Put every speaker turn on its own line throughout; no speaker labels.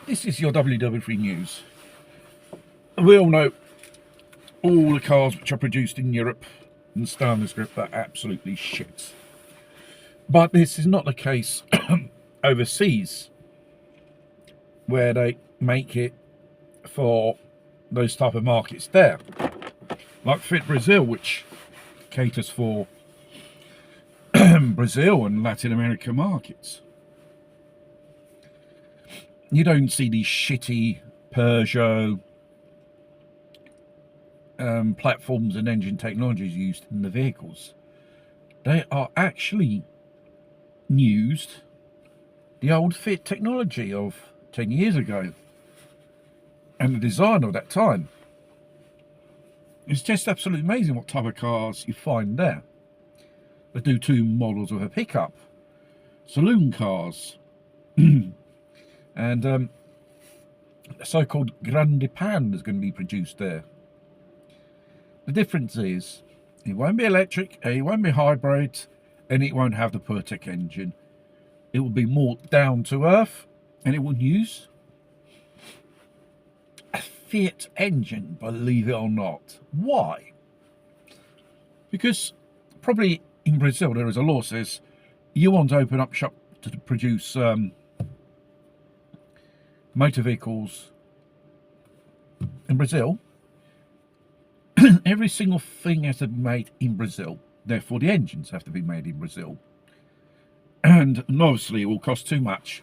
This is your WW3 news. We all know all the cars which are produced in Europe and standard script are absolutely shit. But this is not the case overseas, where they make it for those type of markets there. Like Fiat Brazil, which caters for Brazil and Latin American markets. You don't see these shitty Peugeot platforms and engine technologies used in the vehicles. They are actually used the old Fiat technology of 10 years ago and the design of that time. It's just absolutely amazing what type of cars you find there. They do two models of a pickup, saloon cars, and the so-called Grande Pan is going to be produced there. The difference is it won't be electric, it won't be hybrid, and it won't have the PureTech engine. It will be more down to earth, and it will use a Fiat engine, believe it or not. Why? Because probably in Brazil there is a law that says you want to open up shop to produce motor vehicles in Brazil. Every single thing has to be made in Brazil. Therefore, the engines have to be made in Brazil. And obviously, it will cost too much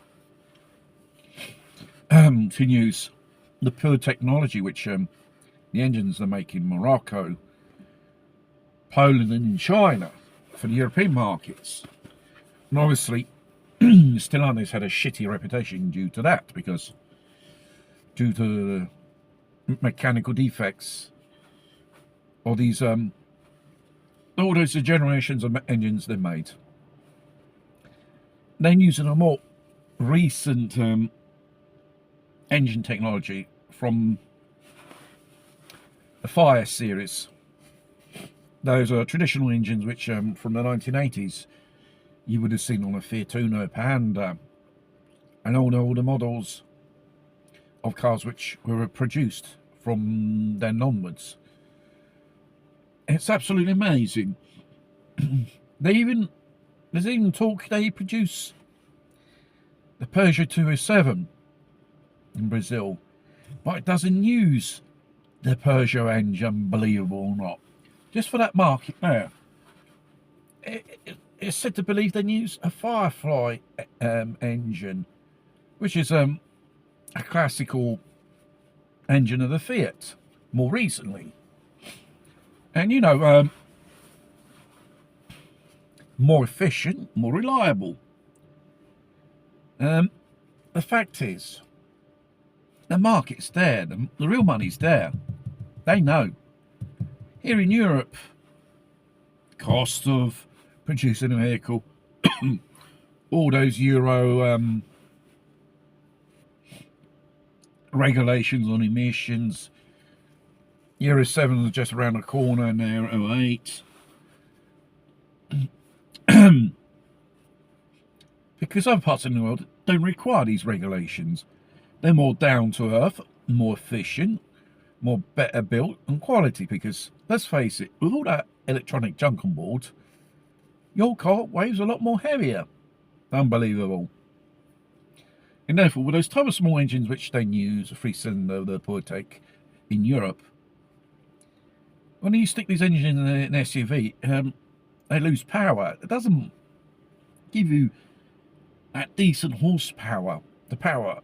to use the pure technology, which the engines are making in Morocco, Poland, and in China for the European markets. And obviously, Stellantis had a shitty reputation due to that, because due to the mechanical defects of these all those generations of engines they made. Then using a more recent engine technology from the Fiat series. Those are traditional engines which from the 1980s you would have seen on a Fiat Uno, Panda, and all the models of cars which were produced from then onwards. It's absolutely amazing. There's even talk they produce the Peugeot 207 in Brazil, but it doesn't use the Peugeot engine, believable or not. Just for that market there. It's said to believe they use a Firefly engine, which is a classical engine of the Fiat, more recently. And you know, more efficient, more reliable. The fact is, the market's there, the real money's there. They know. Here in Europe, cost of producing a vehicle, all those Euro regulations on emissions, Euro 7 is just around the corner now, 08. Because other parts of the world don't require these regulations. They're more down to earth, more efficient, more better built and quality, because let's face it, with all that electronic junk on board, your car weighs a lot more heavier. Unbelievable. And therefore, with those type of small engines which they use, a 3-cylinder, the PureTech in Europe, when you stick these engines in an SUV, they lose power. It doesn't give you that decent horsepower, the power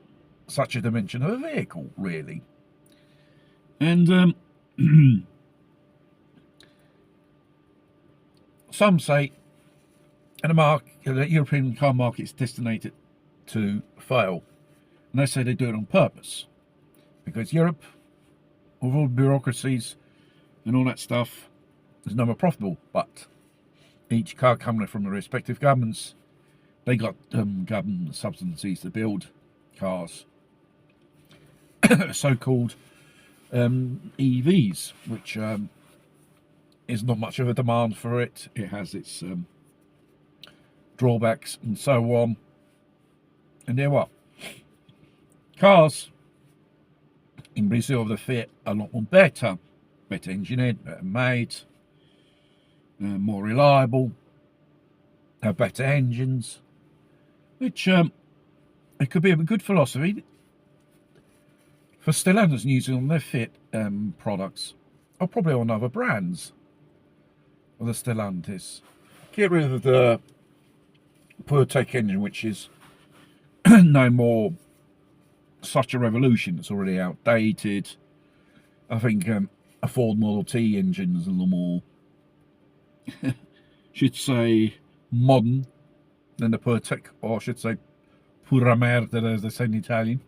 such a dimension of a vehicle, really. And some say the European car market is destined to fail, and they say they do it on purpose, because Europe, with all the bureaucracies and all that stuff, is never profitable. But each car company from the respective governments, they got government subsidies to build cars, so-called EVs, which is not much of a demand for it. It has its drawbacks and so on. And there what? cars in Brazil, the Fiat, a lot more better engineered, better made, more reliable, have better engines, which it could be a good philosophy for Stellantis using on their Fiat products, or probably on other brands of the Stellantis. Get rid of the PureTech engine, which is no more such a revolution. It's already outdated. I think a Ford Model T engine is a little more, should say, modern than the PureTech, or I should say pura merda, as they say in Italian.